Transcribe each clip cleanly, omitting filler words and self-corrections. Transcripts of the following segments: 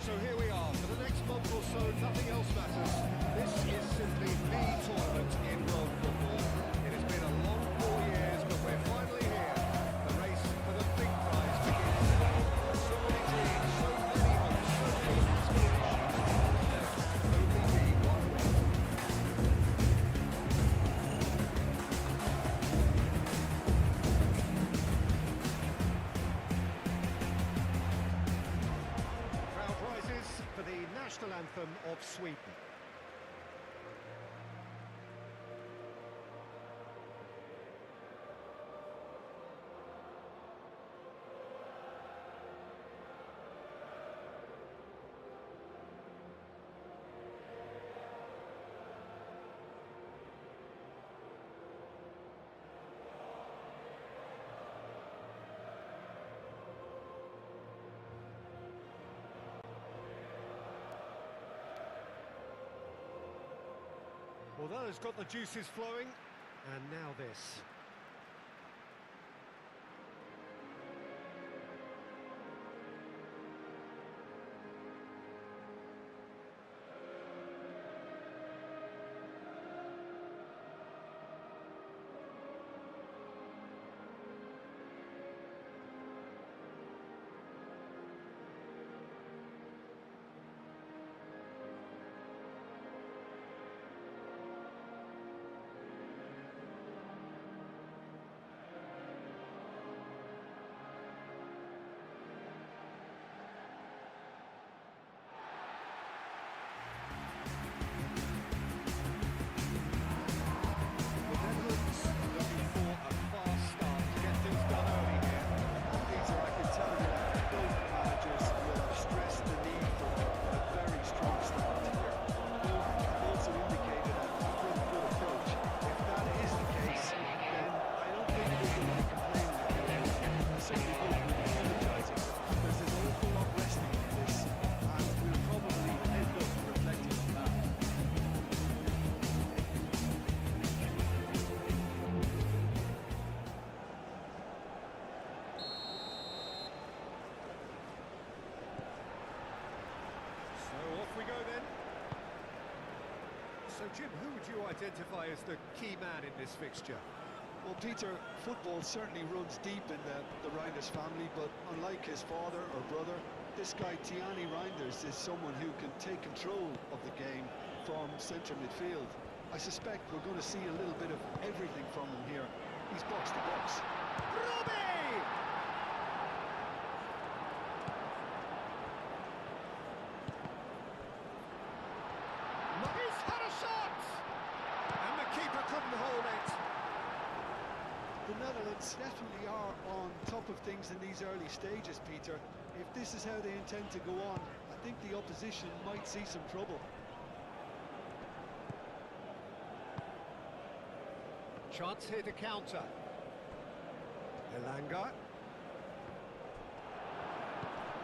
So here we are. For the next month or so, nothing else matters. This is simply the tournament in world football. It has been a long 4 years, but we're finally here. The race for the big prize begins. So many teams, so many hopes, so many aspirations. Only be one way. Crowd rises for the national anthem of Sweden. Well, that has got the juices flowing, and now this. So, Jim, who would you identify as the key man in this fixture? Well, Peter, football certainly runs deep in the Reinders family, but unlike his father or brother, this guy, Tiani Reinders, is someone who can take control of the game from centre midfield. I suspect we're going to see a little bit of everything from him here. He's box to box. Robbie! He's had a shot! And the keeper couldn't hold it. The Netherlands definitely are on top of things in these early stages, Peter. If this is how they intend to go on, I think the opposition might see some trouble. Chance here to counter. Elanga.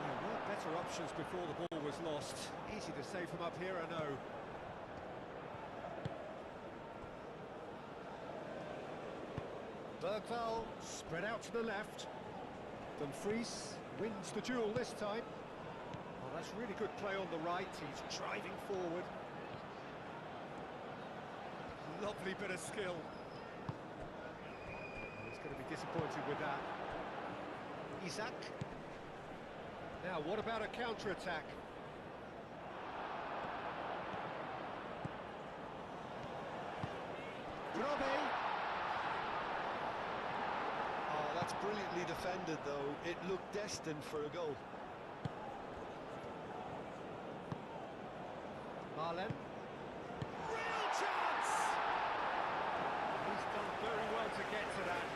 There were better options before the ball was lost. Easy to save from up here, I know. Bergvall spread out to the left. Dumfries wins the duel this time. Oh, that's really good play on the right. He's driving forward. Lovely bit of skill. He's going to be disappointed with that. Isak. Now, what about a counter-attack? Robbie. That's brilliantly defended, though. It looked destined for a goal. Marlen. Real chance! He's done very well to get to that.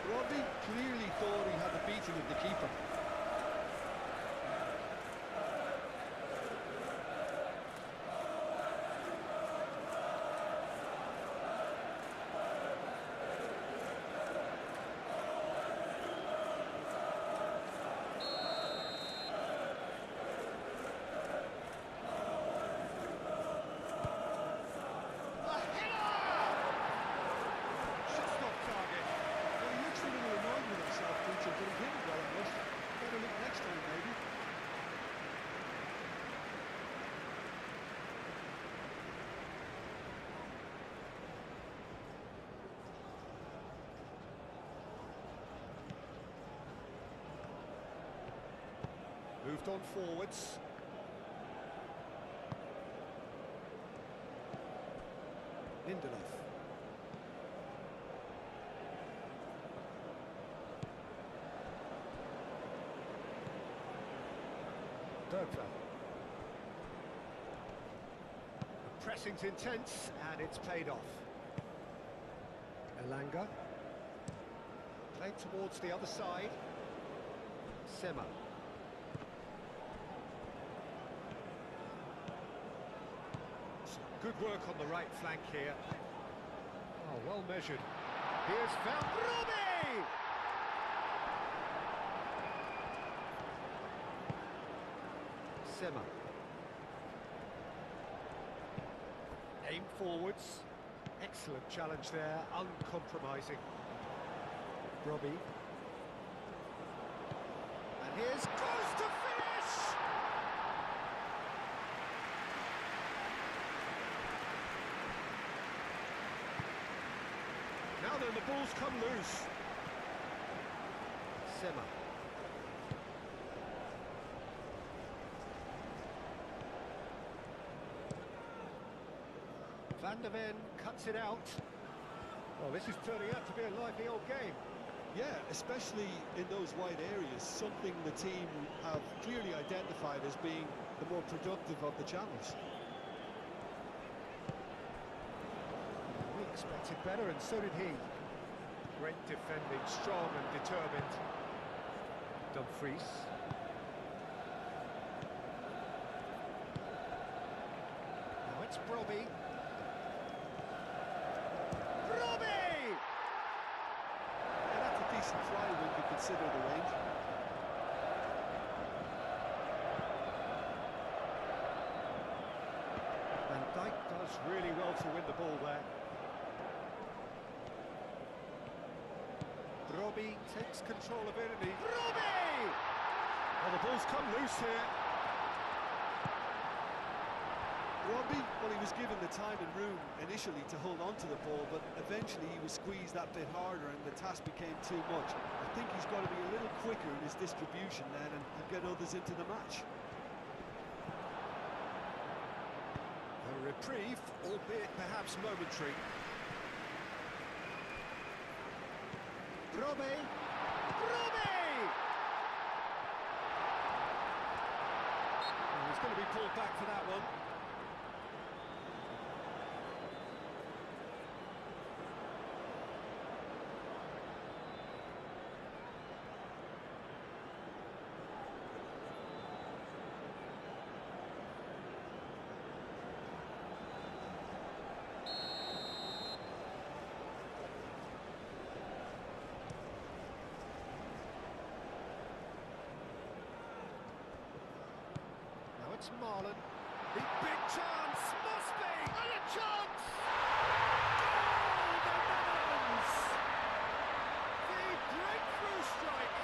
Robbie clearly thought he had the beating of the keeper. Moved on forwards. Lindelof. Dogler. The pressing's intense, and it's paid off. Elanga. Played towards the other side. Sema. Good work on the right flank here. Oh, well measured. Here's Van Robbie! Sema. Aim forwards. Excellent challenge there, uncompromising. Robbie. And here's close to finish! Now then, the ball's come loose. Sema. Van der Ven cuts it out. Well, this is turning out to be a lively old game. Yeah, especially in those wide areas, something the team have clearly identified as being the more productive of the channels. We expected better, and so did he. Great defending, strong and determined. Dumfries. Now it's Robbie. Robbie! And that's a decent try when you consider the range. Van Dijk does really well to win the ball there. Robbie takes control of it, and he... Robbie! Well, the ball's come loose here. Robbie, well, he was given the time and room initially to hold on to the ball, but eventually he was squeezed that bit harder and the task became too much. I think he's got to be a little quicker in his distribution then and get others into the match. A reprieve, albeit perhaps momentary. Robbie! Robbie! He's going to be pulled back for that one. It's Marlon. The big chance must be, and a chance! Goal, the Netherlands! The breakthrough strike.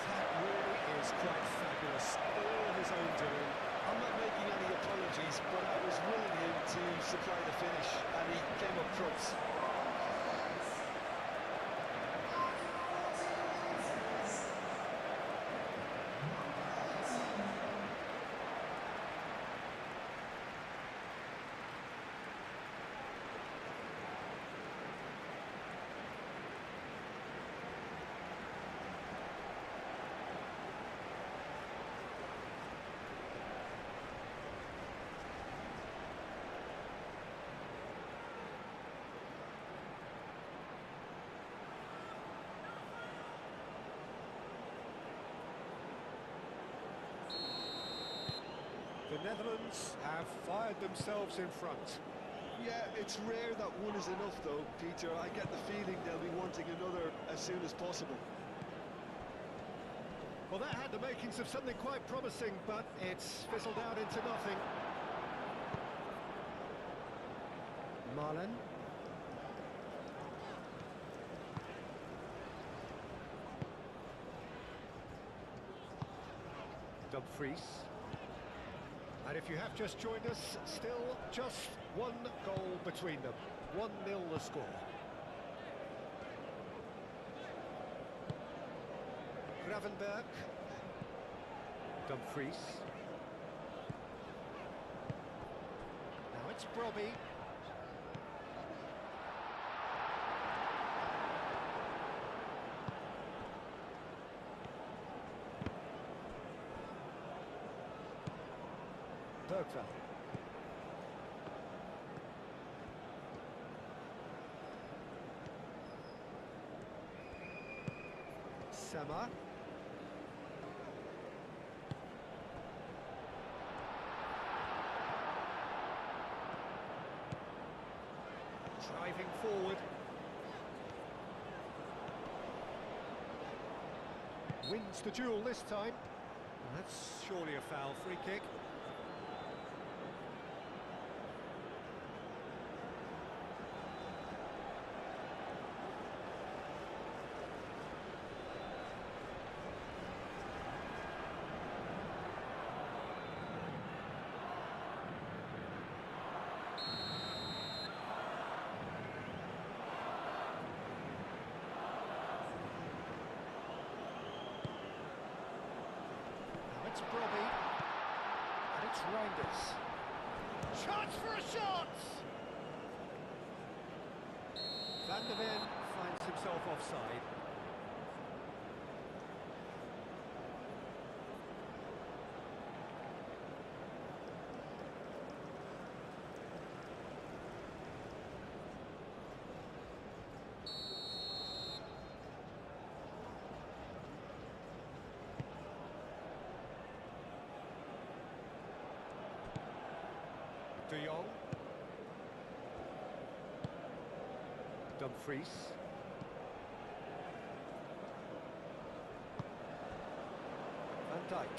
That really is quite fabulous. All his own doing. I'm not making any apologies, but I was willing him to supply the finish, and he came up trumps. The Netherlands have fired themselves in front. Yeah, it's rare that one is enough though, Peter. I get the feeling they'll be wanting another as soon as possible. Well, that had the makings of something quite promising, but it's fizzled out into nothing. Marlon. Dumfries. And if you have just joined us, still just one goal between them. 1-0 the score. Gravenberg. Dumfries. Now it's Brobby. Bergveld. Sama. Driving forward. Wins the duel this time. That's surely a foul free kick. It's Brobby, and it's Reinders. Chance for a shot! Van der Ven finds himself offside. De Jong. Dumfries. Van Dijk.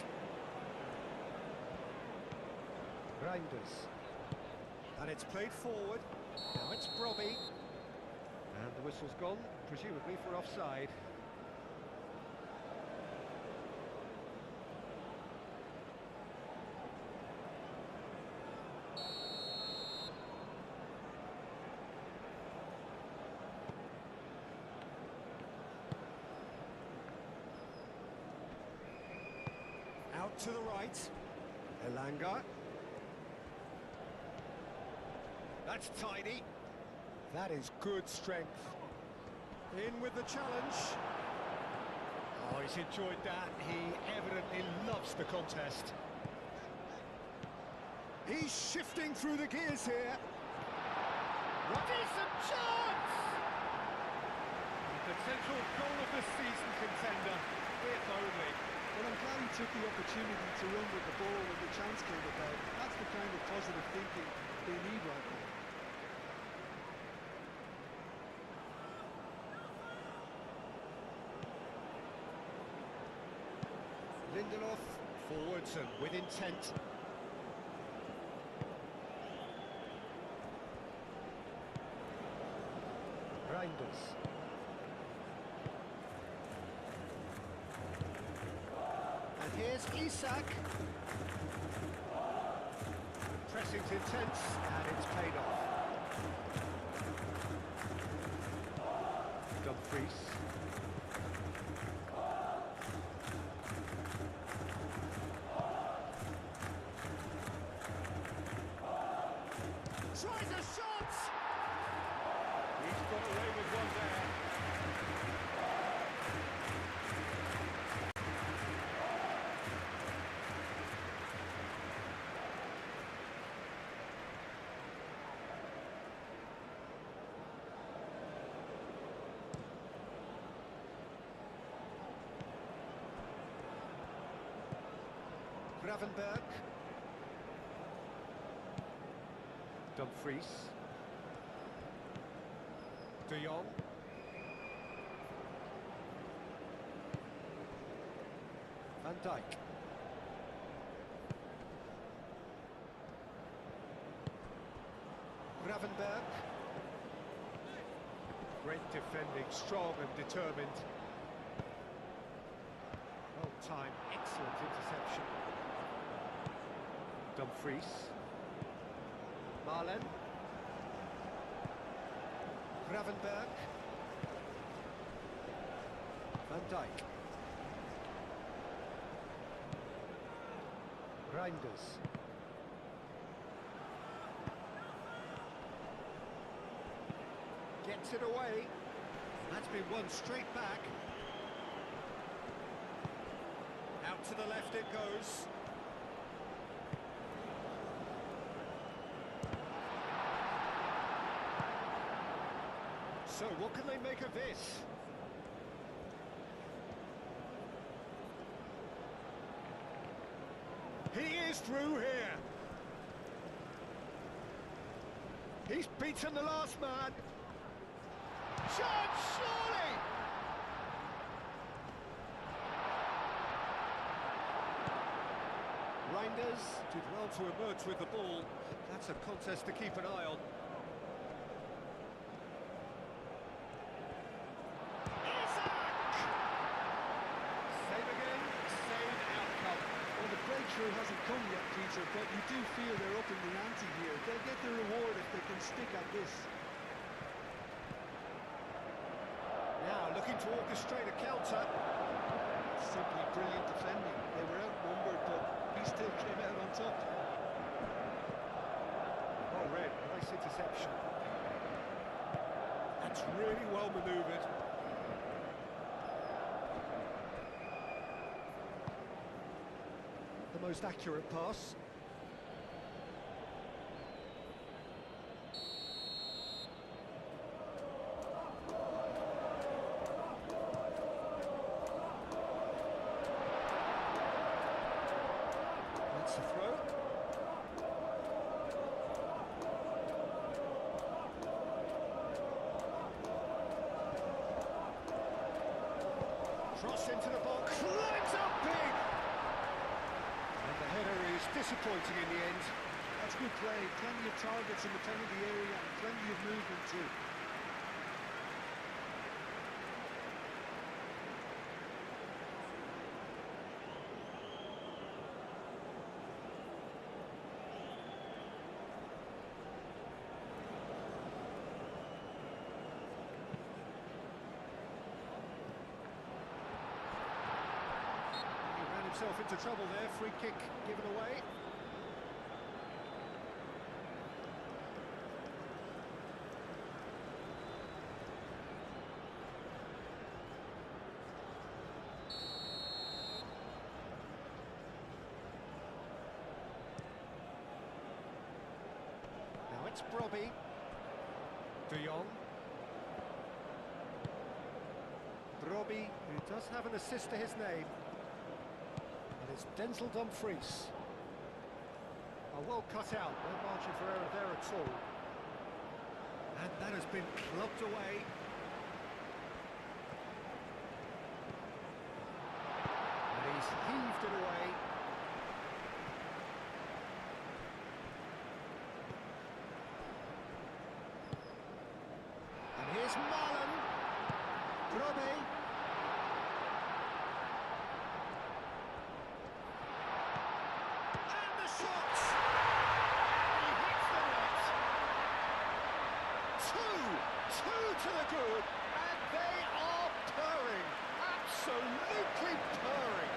Reinders. And it's played forward. Now it's Brobby. And the whistle's gone, presumably for offside. Out to the right. Elanga. That's tiny. That is good strength. In with the challenge. Oh, he's enjoyed that. He evidently loves the contest. He's shifting through the gears here. Decent chance! Potential goal of the season contender, if only. Well, I'm glad he took the opportunity to run with the ball when the chance came about. That's the kind of positive thinking they need right now. Lindelof, forwards and with intent. Reinders. And here's Isak. Pressing's intense, and it's paid off. Dumfries. Tries a shot! He's got away with one there. Gravenberg. Dumfries. De Jong. Van Dijk. Gravenberg. Great defending, strong and determined. Well timed, excellent interception. Dumfries. Marlen. Gravenberg. Van Dijk. Reinders. Gets it away. That's been won straight back. Out to the left it goes. So what can they make of this? He is through here. He's beaten the last man. Chance, surely! Reinders did well to emerge with the ball. That's a contest to keep an eye on. Breakthrough hasn't come yet, Peter, but you do feel they're up in the ante here. They'll get the reward if they can stick at this. Now looking to orchestrate a counter. Simply brilliant defending. They were outnumbered, but he still came out on top. Well read, nice interception. That's really well manoeuvred. The most accurate pass. That's the throw. Cross into the box. Climbs up big. The header is disappointing in the end. That's good play. Plenty of targets in the penalty area and plenty of movement too. Himself into trouble there, free kick given away. Now it's Brobby. De Jong. Brobby, who does have an assist to his name. It's Denzel Dumfries. Well cut out, no margin for error there at all. And that has been clubbed away. And he's heaved it away. And here's Marlon. Brobby. To the good, and they are purring, absolutely purring.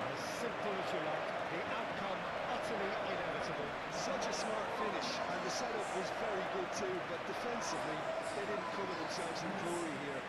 As simple as you like, the outcome utterly inevitable. Such a smart finish, and the setup was very good too, but defensively, they didn't cover themselves in glory here.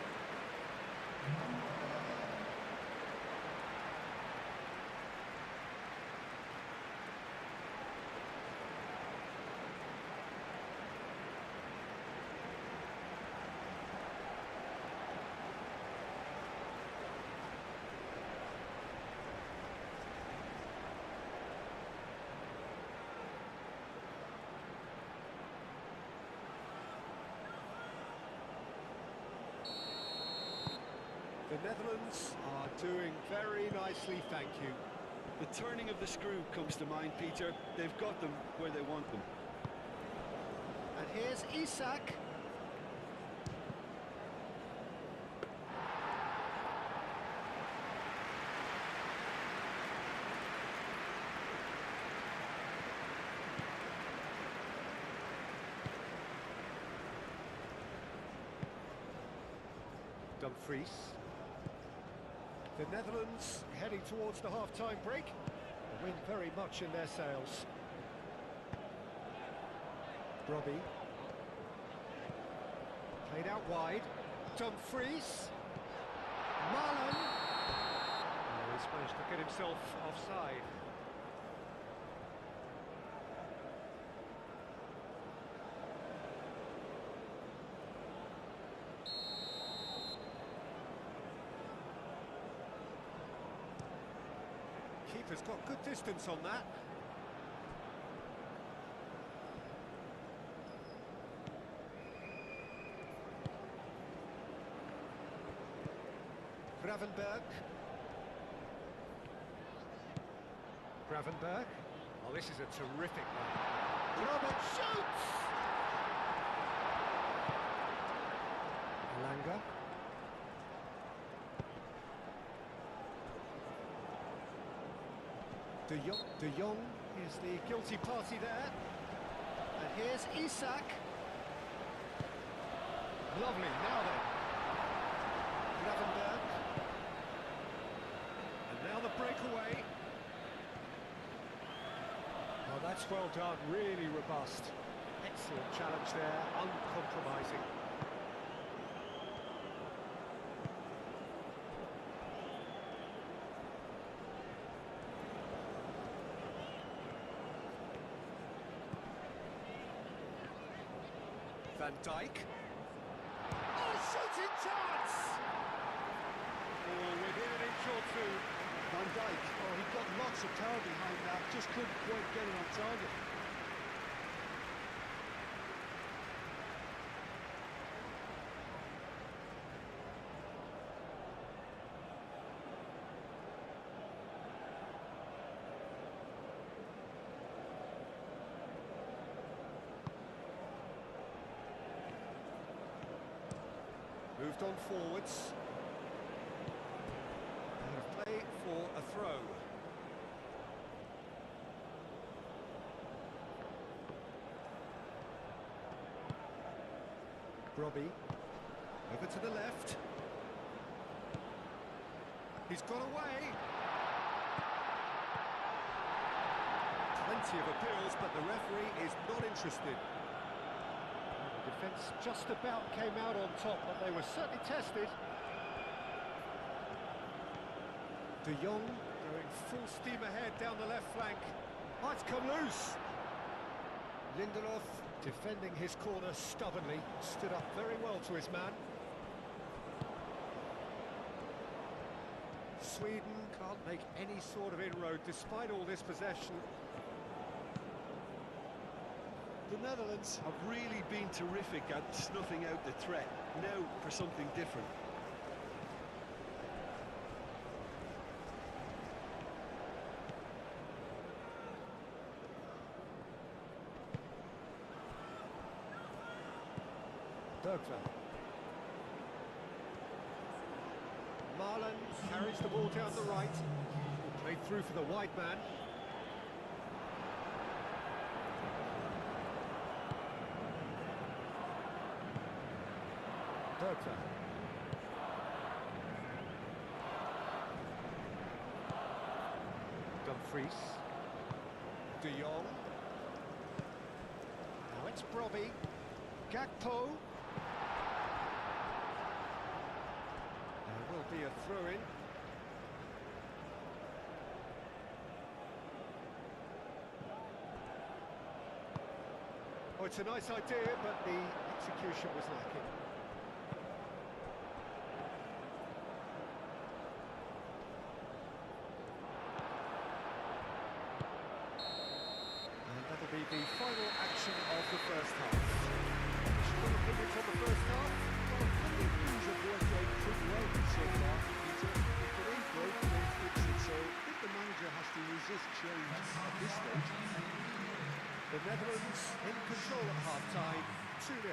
The Netherlands are doing very nicely, thank you. The turning of the screw comes to mind, Peter. They've got them where they want them. And here's Isak. Dumfries. The Netherlands heading towards the half-time break. The wind very much in their sails. Robbie. Played out wide. Dumfries. Marlon. Oh, he's managed to get himself offside. Keeper's got good distance on that. Gravenberg. Gravenberg. Oh, this is a terrific one. Robert shoots! Alanga. De Jong is the guilty party there. And here's Isak. Lovely, now then. Gravenberg. And now the breakaway. Oh, that's well done, really robust. Excellent challenge there, uncompromising. Van Dijk. Oh, shooting chance! Oh, within an inch or two. Van Dijk, oh, he got lots of power behind that, just couldn't quite get it on target. Moved on forwards. Out of play for a throw. Robbie. Over to the left. He's got away. Plenty of appeals, but the referee is not interested. The defence just about came out on top, but they were certainly tested. De Jong going full steam ahead down the left flank. Oh, it's come loose. Lindelof defending his corner stubbornly, stood up very well to his man. Sweden can't make any sort of inroad despite all this possession. The Netherlands have really been terrific at snuffing out the threat. Now for something different. Bergler. Marlon carries the ball down the right. Played through for the wide man. Bergler. Dumfries. De Jong. Now it's Brobbey. Gakpo. There will be a throw-in. Oh, it's a nice idea, but the execution was lacking. And that'll be the final action of the first half. Additional opinions on the first half? Well, I think things have worked out pretty well so far, Peter. If it ain't broke, don't fix it. So I think the manager has to resist change at this stage. The Netherlands in control at half-time, 2-0.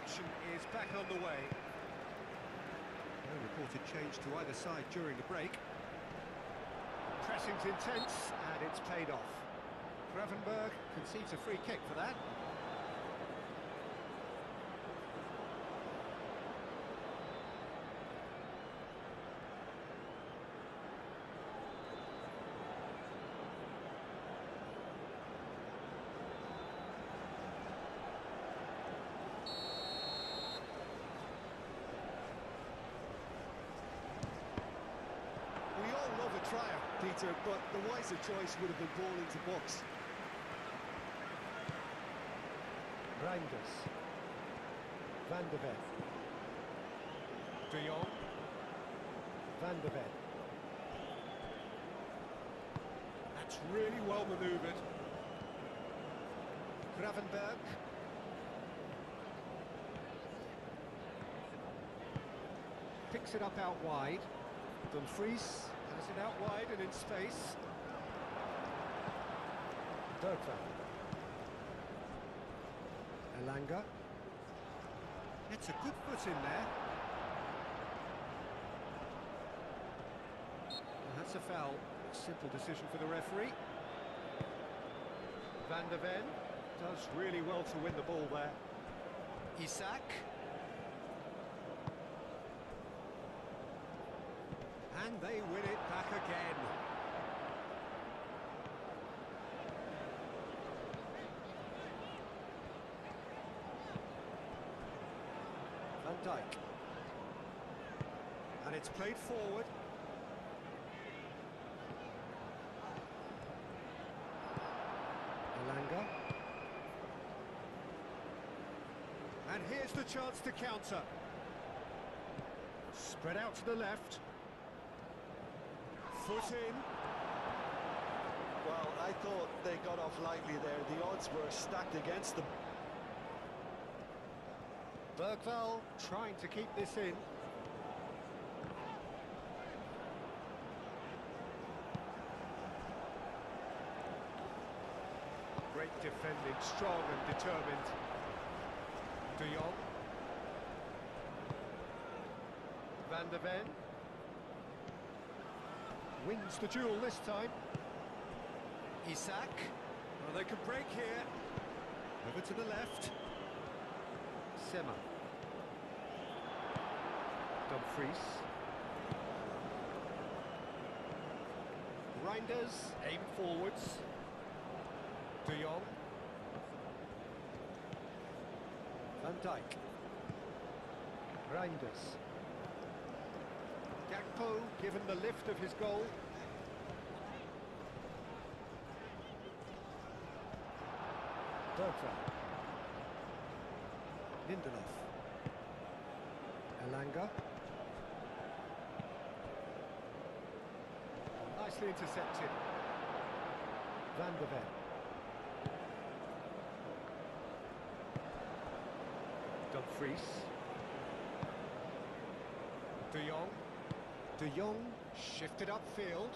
action is back on the way. No reported change to either side during the break. Pressing's intense, and it's paid off. Gravenberg concedes a free kick for that. We all love a trier, Peter, but the wiser choice would have been ball into box. Reinders. Van der Ven. De Jong. Van der Ven. That's really well manoeuvred. Gravenberg. Picks it up out wide. Dumfries has it out wide and in space. Bergvall. Elanga. It's a good foot in there. And that's a foul. Simple decision for the referee. Van der Ven does really well to win the ball there. Isak. And they win it back again. Van Dijk. And it's played forward. Elanga. And here's the chance to counter. Spread out to the left. Foot in. Well, I thought they got off lightly there. The odds were stacked against them. Bergvall trying to keep this in. Great defending, strong and determined. De Jong. Van der Ven. Wins the duel this time. Isak. Well, they can break here. Over to the left. Sema. Dumfries. Reinders aim forwards. De Jong. Van Dijk. Reinders. Gakpo given the lift of his goal. Bergvall. Lindelof. Elanga. Nicely intercepted. Van der Ven. Dumfries. De Jong. De Jong shifted upfield.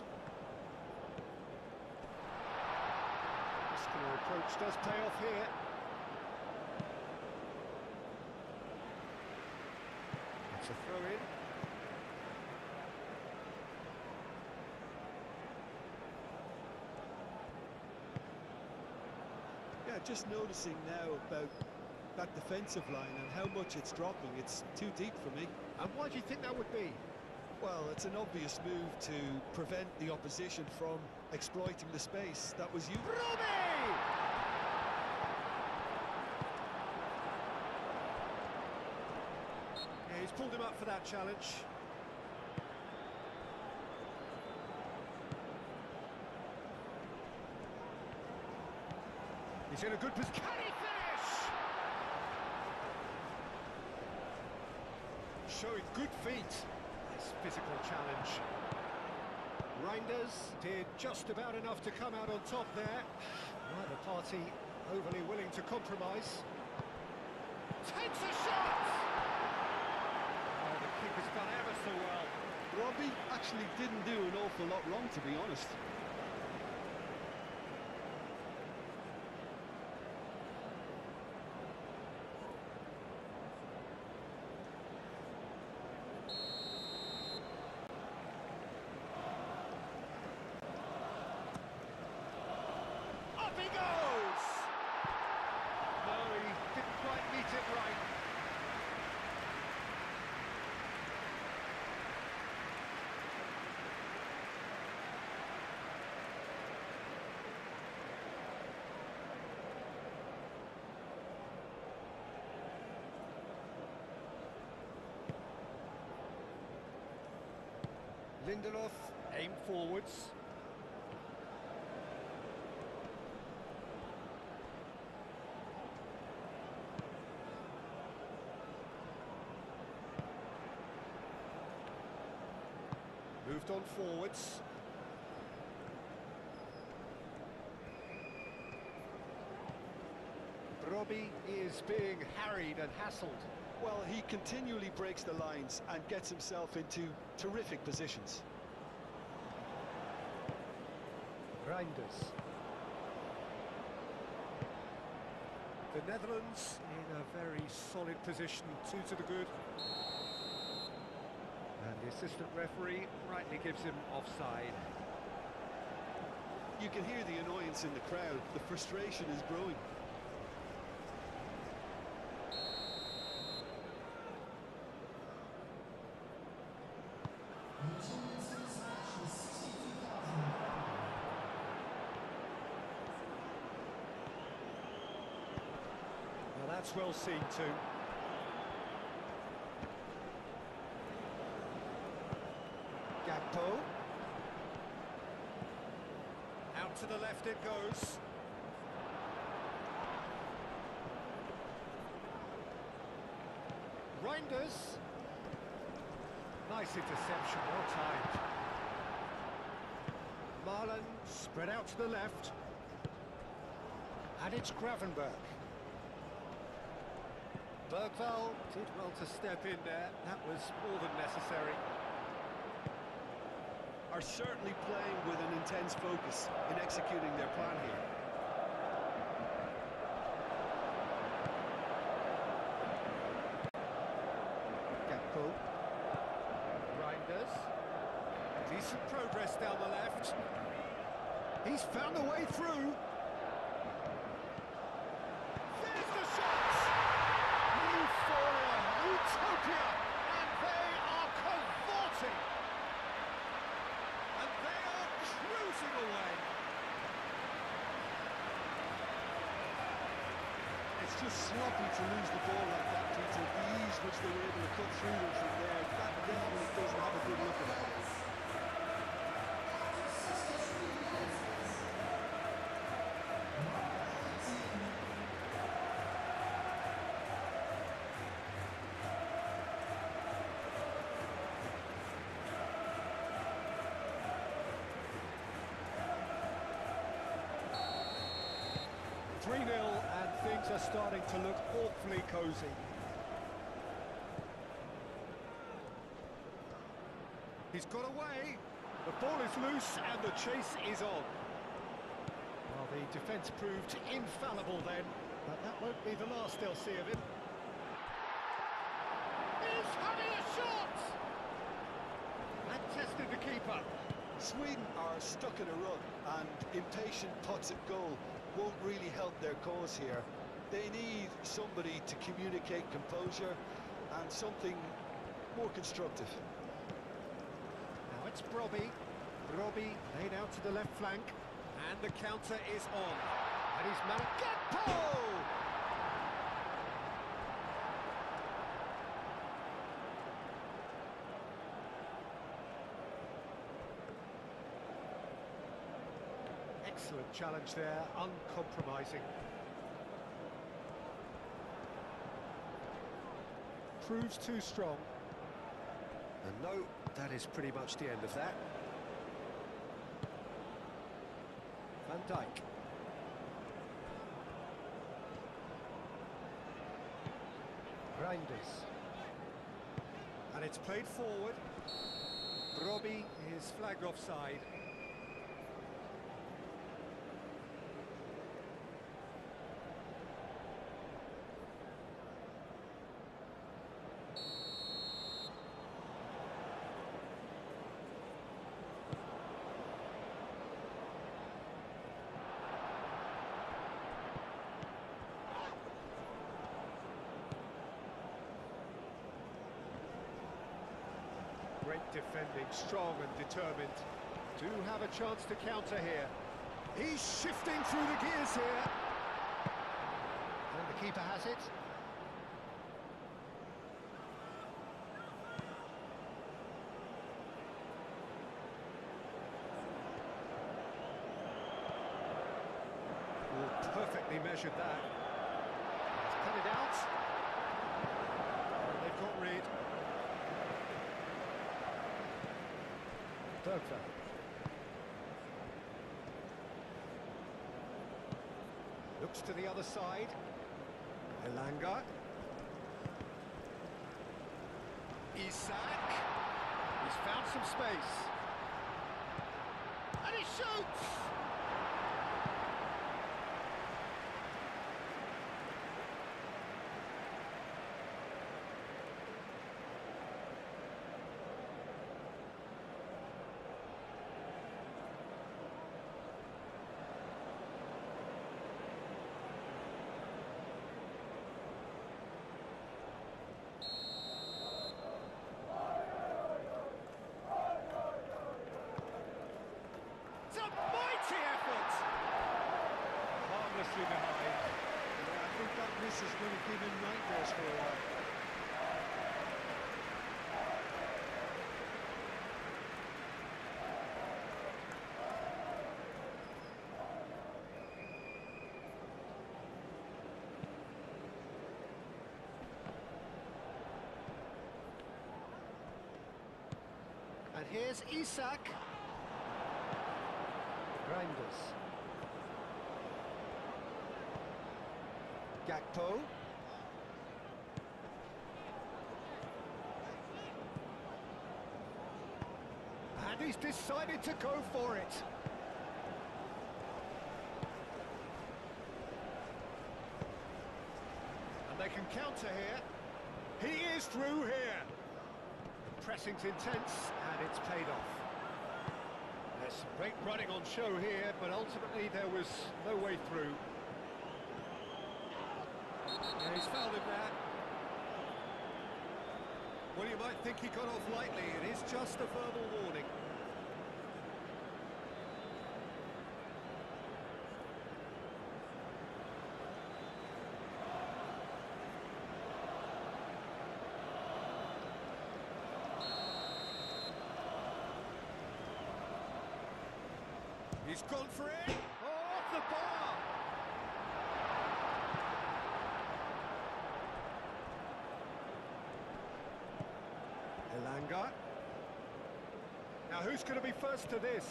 Muscular approach does pay off here. It's a throw-in. Yeah, just noticing now about that defensive line and how much it's dropping. It's too deep for me. And why do you think that would be? Well, it's an obvious move to prevent the opposition from exploiting the space. That was you. Robbie! Yeah, he's pulled him up for that challenge. He's in a good position. Can he finish? Showing good feet. Nice physical challenge. Reinders did just about enough to come out on top there. Neither party overly willing to compromise. Takes a shot! Oh, the keeper's done ever so well. Robbie actually didn't do an awful lot wrong, to be honest. Lindelof, aim forwards. Moved on forwards. Robbie is being harried and hassled. Well, he continually breaks the lines and gets himself into terrific positions. Reinders. The Netherlands in a very solid position, 2 to the good. And the assistant referee rightly gives him offside. You can hear the annoyance in the crowd. The frustration is growing. Well, that's well seen too. Gakpo. Out to the left it goes. Reinders. Nice interception, well timed. Marlon spread out to the left. And it's Gravenberg. Bergvall did well to step in there. That was more than necessary. Are certainly playing with an intense focus in executing their plan here. Gakpo. Reinders. Decent progress down the left. He's found a way through. There's the shot! Euphoria, utopia, and they are cavorting. And they are cruising away. It's just sloppy to lose the ball like that, Peter. The ease which they were able to cut through them from there, that definitely doesn't have a good look about it. 3-0 and things are starting to look awfully cosy. He's got away, the ball is loose and the chase is on. Well, the defence proved infallible then, but that won't be the last they'll see of him. He's having a shot! And tested the keeper. Sweden are stuck in a rut, and impatient pots at goal won't really help their cause here. They need somebody to communicate composure and something more constructive. Now it's Brobby. Brobby laid out to the left flank, and the counter is on. And he's managed. Gakpo! Excellent challenge there, uncompromising. Proves too strong. And no, that is pretty much the end of that. Van Dijk. Reinders. And it's played forward. Brobby is flagged offside. Great defending, strong and determined. Do have a chance to counter here. He's shifting through the gears here. And the keeper has it. perfectly measured that. He's cut it out. And they've got rid. Bertha. Looks to the other side. Elanga. Isak. He's found some space. And he shoots! It's a mighty effort! Harmlessly behind. Yeah, I think that miss is going to give him nightmares for a while. And here's Isak. Grinders. Gakpo. And he's decided to go for it. And they can counter here. He is through here. The pressing's intense, and it's paid off. There's some great running on show here, but ultimately there was no way through. Yeah, he's fouled him there. Well, you might think he got off lightly. It is just a verbal warning. He's gone for it. Oh, off the bar. Elanga. Now who's going to be first to this?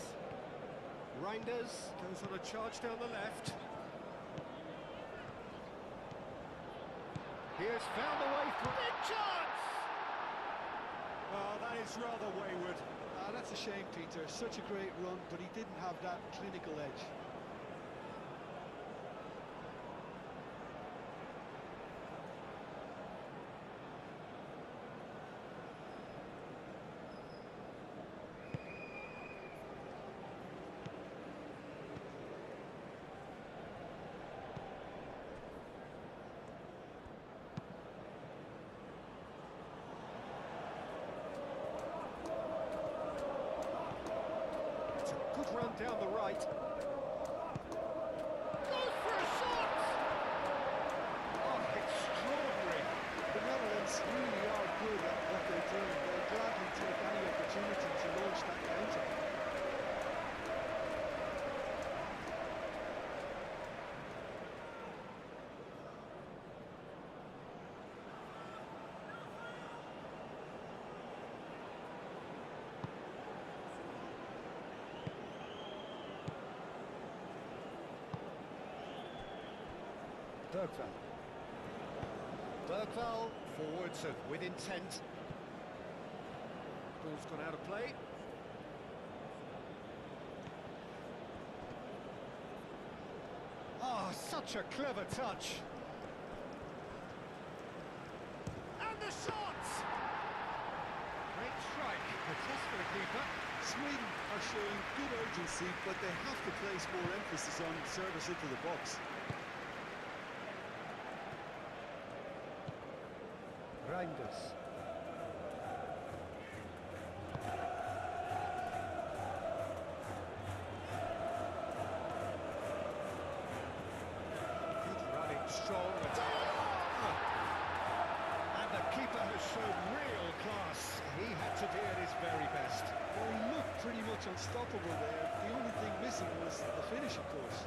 Reinders goes on a charge down the left. He has found a way through. Big chance! Oh, that is rather wayward. That's a shame, Peter. Such a great run, but he didn't have that clinical edge. Good run down the right. Goes for a shot! Oh, extraordinary. The Netherlands really are good at what they're doing. They'll gladly take any opportunity to launch that counter. Bergvall. Bergvall forwards and with intent. Ball's gone out of play. Oh, such a clever touch. And the shot! Great strike. A test for the keeper. Sweden are showing good urgency, but they have to place more emphasis on service into the box. Reinders. Good running, strong. And the keeper has shown real class. He had to be at his very best. Well, he looked pretty much unstoppable there. The only thing missing was the finish, of course.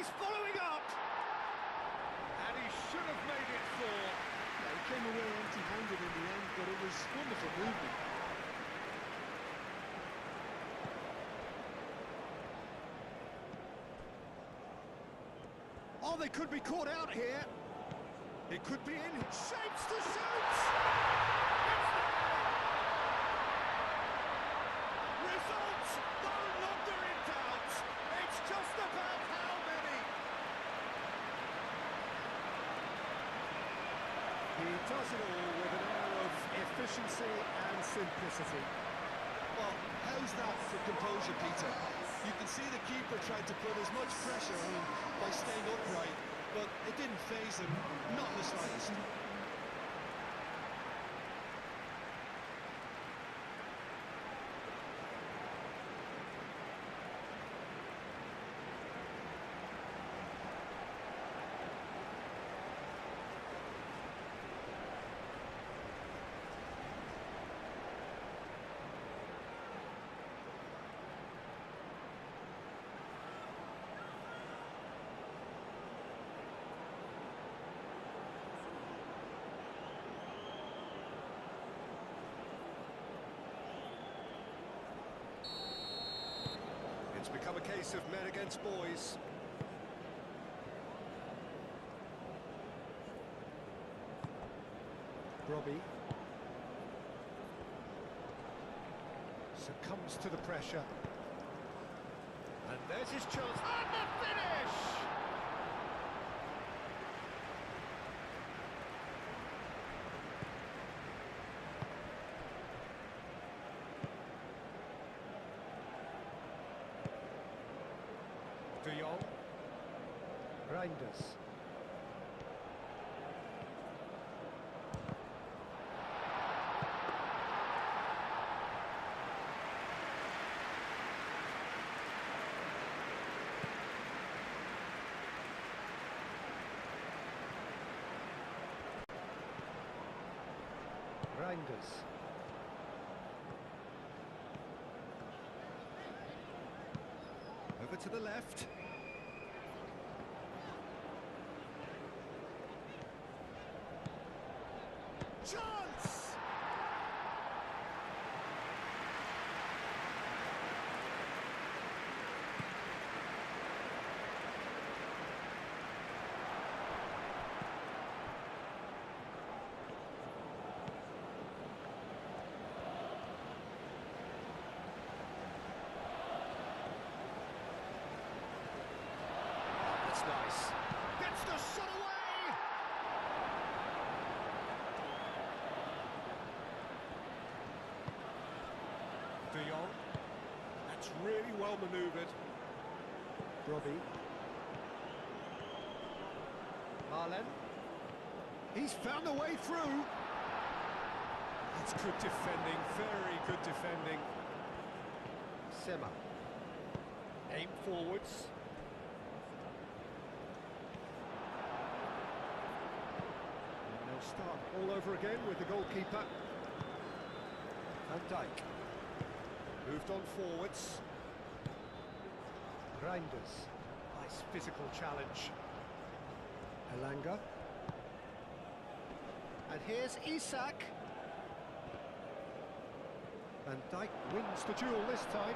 He's following up! And he should have made it 4. Yeah, he came away empty-handed in the end, but it was wonderful movement. Oh, they could be caught out here. It could be in. Shapes to shoot! Results no longer in doubt. It's just about how many. He does it all with an air of efficiency and simplicity. Well, how's that for composure, Peter? You can see the keeper tried to put as much pressure on him by staying upright, but it didn't faze him, not in the slightest. It's become a case of men against boys. Robbie succumbs to the pressure. And there's his chance. And the finish! De Jong. Reinders. Reinders. Over to the left. Chance! That's nice. Gets the shot away! De Jong. That's really well manoeuvred. Robbie. Marlen. He's found a way through. That's good defending, very good defending. Sema. Aim forwards. And they'll start all over again with the goalkeeper. Van Dijk. Moved on forwards. Reinders. Nice physical challenge. Elanga. And here's Isak. Van Dijk wins the duel this time.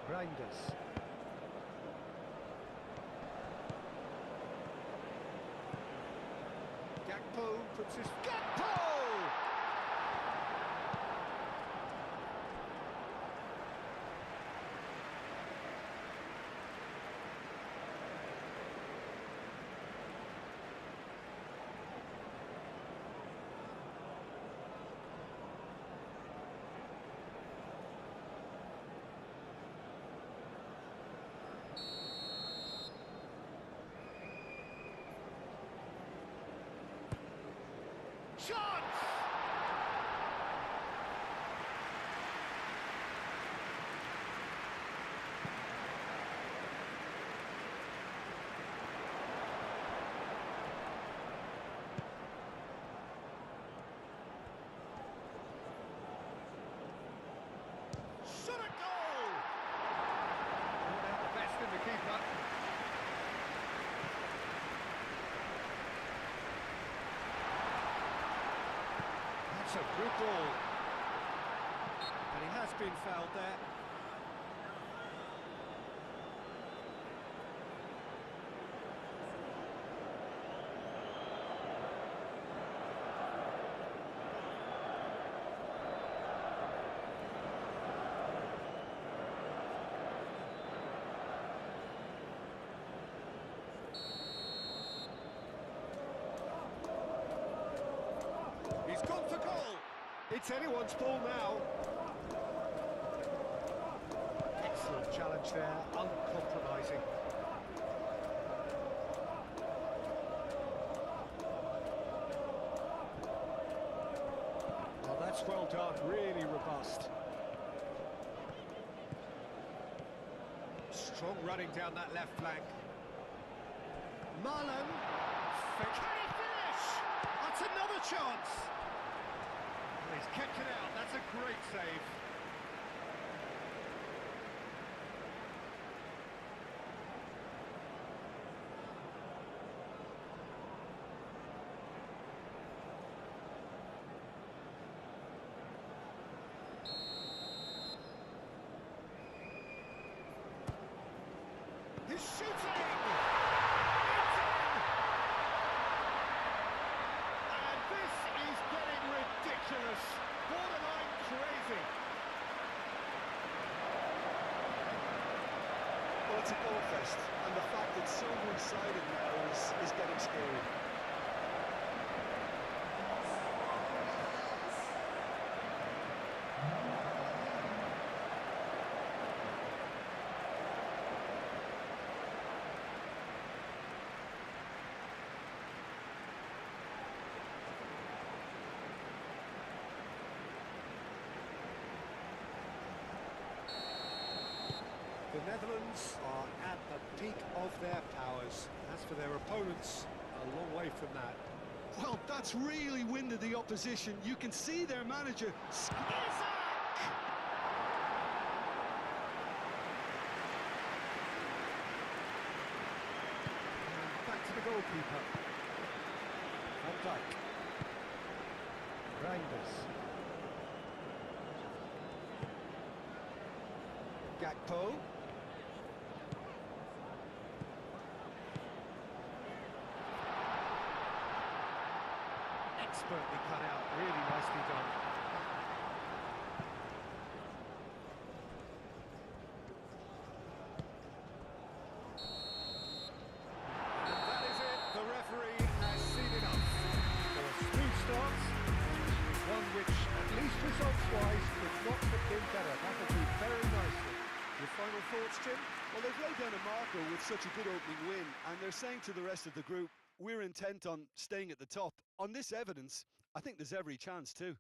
Reinders. Gakpo puts his... Gakpo! Chance! Shot a goal! Not out the best in the keeper. a good ball. And he has been fouled there. He's gone for goal. It's anyone's ball now. Excellent challenge there, uncompromising. Well, that's well done, really robust. Strong running down that left flank. Marlon. Can he finish? That's another chance. He's kept it out, that's a great save. He's shooting! It's in! And this is getting ridiculous. Borderline crazy. Well, it's a goal fest, and the fact it's so one-sided now is getting scary. The Netherlands are at the peak of their powers. As for their opponents, a long way from that. Well, that's really winded the opposition. You can see their manager. Back to the goalkeeper. Van Dijk. Reinders. Gakpo. Expertly cut out, really nicely done. And that is it, the referee has seen enough. For a smooth start, one which, at least results-wise, could not have been better. That'll do very nicely. Your final thoughts, Jim? Well, they've laid down a marker with such a good opening win, and they're saying to the rest of the group, we're intent on staying at the top. On this evidence, I think there's every chance too.